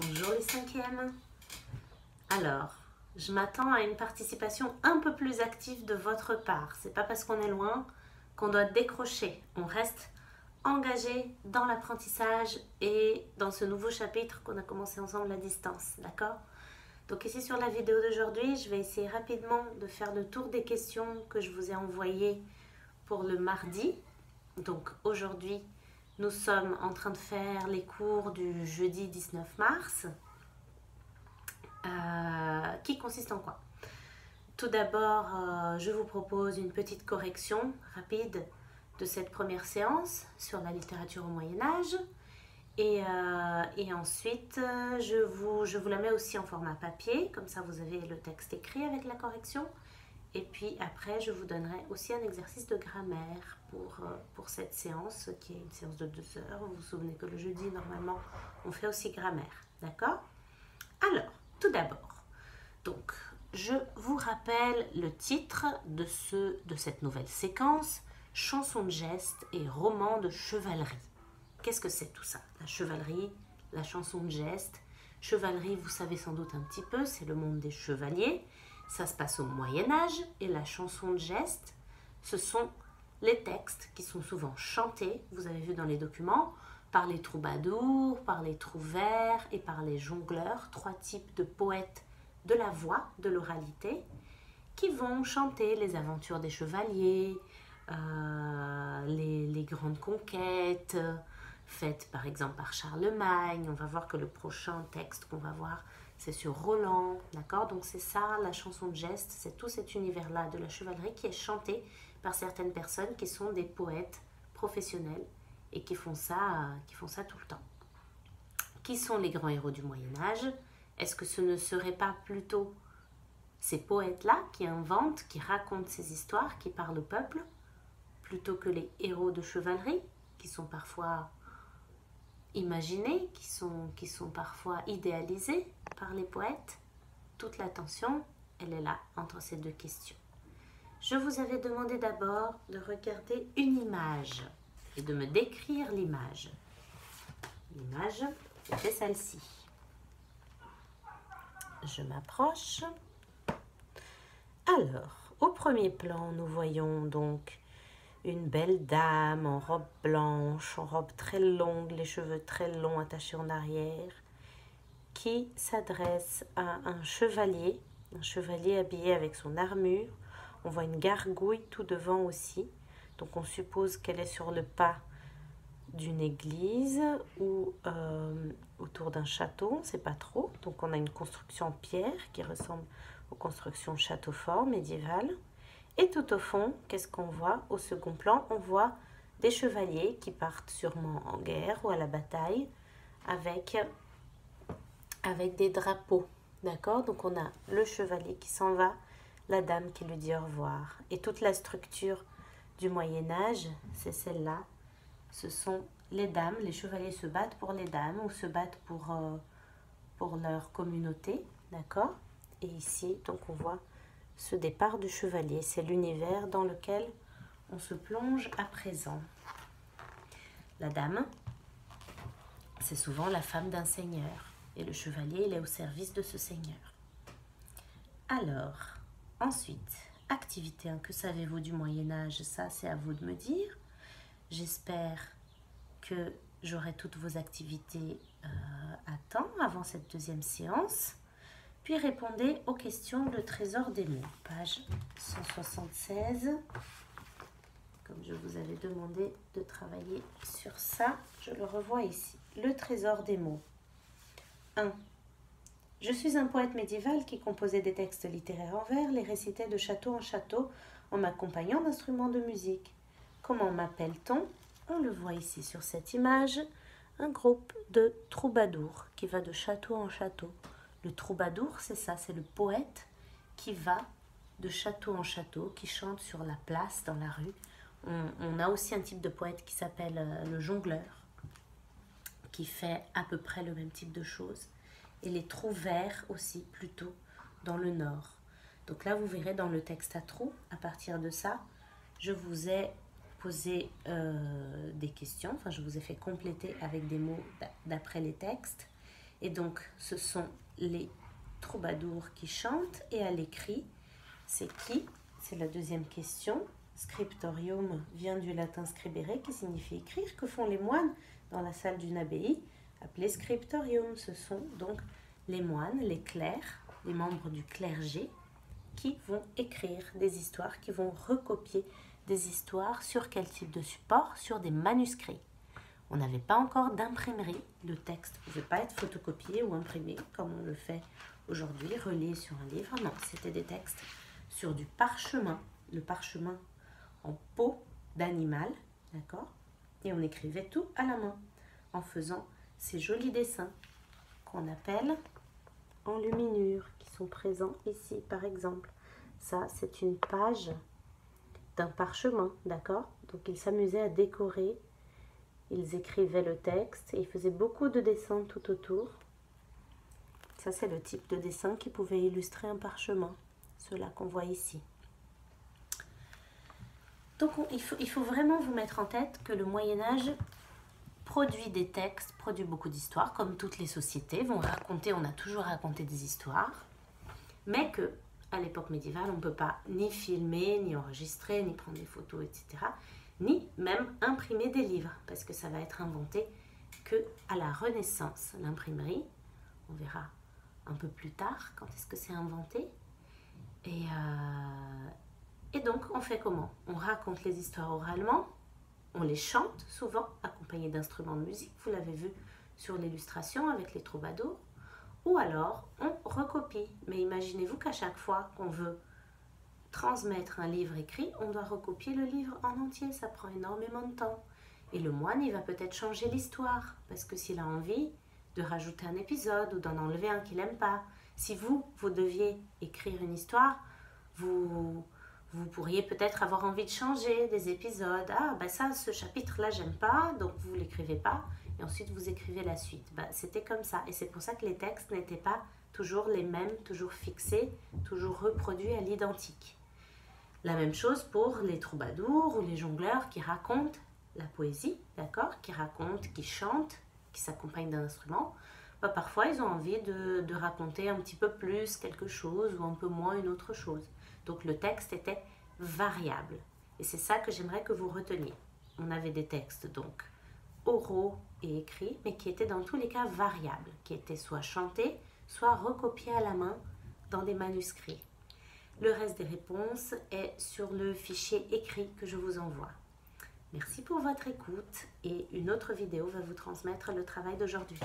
Bonjour les cinquièmes. Alors, je m'attends à une participation un peu plus active de votre part. C'est pas parce qu'on est loin qu'on doit décrocher. On reste engagé dans l'apprentissage et dans ce nouveau chapitre qu'on a commencé ensemble à distance, d'accord? Donc ici sur la vidéo d'aujourd'hui, je vais essayer rapidement de faire le tour des questions que je vous ai envoyées pour le mardi. Donc aujourd'hui, nous sommes en train de faire les cours du jeudi 19 mars. Qui consiste en quoi? Tout d'abord, je vous propose une petite correction rapide de cette première séance sur la littérature au Moyen-Âge. Et ensuite, je vous la mets aussi en format papier, comme ça vous avez le texte écrit avec la correction. Et puis après, je vous donnerai aussi un exercice de grammaire pour cette séance, qui est une séance de 2 heures. Vous vous souvenez que le jeudi, normalement, on fait aussi grammaire, d'accord? Alors, tout d'abord, donc, je vous rappelle le titre de cette nouvelle séquence, chansons de geste et romans de chevalerie. Qu'est-ce que c'est tout ça? La chevalerie, la chanson de geste. Chevalerie, vous savez sans doute un petit peu, c'est le monde des chevaliers. Ça se passe au Moyen-Âge et la chanson de geste, ce sont les textes qui sont souvent chantés, vous avez vu dans les documents, par les troubadours, par les trouvères et par les jongleurs, 3 types de poètes de la voix, de l'oralité, qui vont chanter les aventures des chevaliers, les grandes conquêtes faites par exemple par Charlemagne. On va voir que le prochain texte qu'on va voir, c'est sur Roland, d'accord? Donc c'est ça, la chanson de geste, c'est tout cet univers-là de la chevalerie qui est chanté par certaines personnes qui sont des poètes professionnels et qui font ça tout le temps. Qui sont les grands héros du Moyen-Âge? Est-ce que ce ne serait pas plutôt ces poètes-là qui inventent, qui racontent ces histoires, qui parlent au peuple, plutôt que les héros de chevalerie, qui sont parfois imaginés, qui sont parfois idéalisés par les poètes? Toute l'attention, elle est là, entre ces deux questions. Je vous avais demandé d'abord de regarder une image et de me décrire l'image. L'image, c'était celle-ci. Je m'approche. Alors, au premier plan, nous voyons donc une belle dame en robe blanche, en robe très longue, les cheveux très longs attachés en arrière, qui s'adresse à un chevalier habillé avec son armure. On voit une gargouille tout devant aussi, donc on suppose qu'elle est sur le pas d'une église ou autour d'un château, on ne sait pas trop. Donc on a une construction en pierre qui ressemble aux constructions château fort médiévales. Et tout au fond, qu'est-ce qu'on voit? Au second plan, on voit des chevaliers qui partent sûrement en guerre ou à la bataille avec des drapeaux. D'accord? Donc on a le chevalier qui s'en va, la dame qui lui dit au revoir. Et toute la structure du Moyen-Âge, c'est celle-là. Ce sont les dames, les chevaliers se battent pour les dames ou se battent pour leur communauté, d'accord? Et ici, donc on voit ce départ du chevalier, c'est l'univers dans lequel on se plonge à présent. La dame, c'est souvent la femme d'un seigneur et le chevalier, il est au service de ce seigneur. Alors, ensuite, activité 1, que savez-vous du Moyen-Âge? Ça, c'est à vous de me dire. J'espère que j'aurai toutes vos activités à temps avant cette deuxième séance. Puis répondez aux questions Le Trésor des mots, page 176. Comme je vous avais demandé de travailler sur ça, je le revois ici. Le Trésor des mots. 1. Je suis un poète médiéval qui composait des textes littéraires en vers, les récitait de château en château en m'accompagnant d'instruments de musique. Comment m'appelle-t-on? On le voit ici sur cette image, un groupe de troubadours qui va de château en château. Le troubadour, c'est ça, c'est le poète qui va de château en château, qui chante sur la place, dans la rue. On a aussi un type de poète qui s'appelle le jongleur, qui fait à peu près le même type de choses. Et les trouvères aussi, plutôt, dans le nord. Donc là, vous verrez dans le texte à trous, à partir de ça, je vous ai posé des questions, enfin je vous ai fait compléter avec des mots d'après les textes. Et donc, ce sont les troubadours qui chantent. Et à l'écrit, c'est qui? C'est la deuxième question. Scriptorium vient du latin scribere, qui signifie écrire. Que font les moines dans la salle d'une abbaye, appelée scriptorium? Ce sont donc les moines, les clercs, les membres du clergé, qui vont écrire des histoires, qui vont recopier des histoires sur quel type de support? Sur des manuscrits. On n'avait pas encore d'imprimerie. Le texte ne pouvait pas être photocopié ou imprimé comme on le fait aujourd'hui, relié sur un livre. Non, c'était des textes sur du parchemin. Le parchemin en peau d'animal, d'accord? Et on écrivait tout à la main en faisant ces jolis dessins qu'on appelle enluminures, qui sont présents ici par exemple. Ça, c'est une page d'un parchemin, d'accord? Donc ils s'amusaient à décorer, ils écrivaient le texte et ils faisaient beaucoup de dessins tout autour. Ça, c'est le type de dessin qui pouvait illustrer un parchemin, ceux-là qu'on voit ici. Donc il faut vraiment vous mettre en tête que le Moyen-Âge produit des textes, produit beaucoup d'histoires, comme toutes les sociétés vont raconter, on a toujours raconté des histoires, mais que à l'époque médiévale, on ne peut pas ni filmer, ni enregistrer, ni prendre des photos, etc., ni même imprimer des livres, parce que ça va être inventé que à la Renaissance, l'imprimerie, on verra un peu plus tard quand est-ce que c'est inventé. Et donc, on fait comment? On raconte les histoires oralement, on les chante souvent, accompagnés d'instruments de musique, vous l'avez vu sur l'illustration avec les troubadours, ou alors on recopie. Mais imaginez-vous qu'à chaque fois qu'on veut transmettre un livre écrit, on doit recopier le livre en entier, ça prend énormément de temps. Et le moine, il va peut-être changer l'histoire, parce que s'il a envie de rajouter un épisode ou d'en enlever un qu'il n'aime pas, si vous deviez écrire une histoire, vous pourriez peut-être avoir envie de changer des épisodes. Ah, ben ça, ce chapitre-là, j'aime pas, donc vous ne l'écrivez pas, et ensuite vous écrivez la suite. Ben, c'était comme ça, et c'est pour ça que les textes n'étaient pas toujours les mêmes, toujours fixés, toujours reproduits à l'identique. La même chose pour les troubadours ou les jongleurs qui racontent la poésie, d'accord, qui racontent, qui chantent, qui s'accompagnent d'un instrument. Ben, parfois, ils ont envie de raconter un petit peu plus quelque chose ou un peu moins une autre chose. Donc le texte était variable. Et c'est ça que j'aimerais que vous reteniez. On avait des textes donc oraux et écrits, mais qui étaient dans tous les cas variables, qui étaient soit chantés, soit recopiés à la main dans des manuscrits. Le reste des réponses est sur le fichier écrit que je vous envoie. Merci pour votre écoute et une autre vidéo va vous transmettre le travail d'aujourd'hui.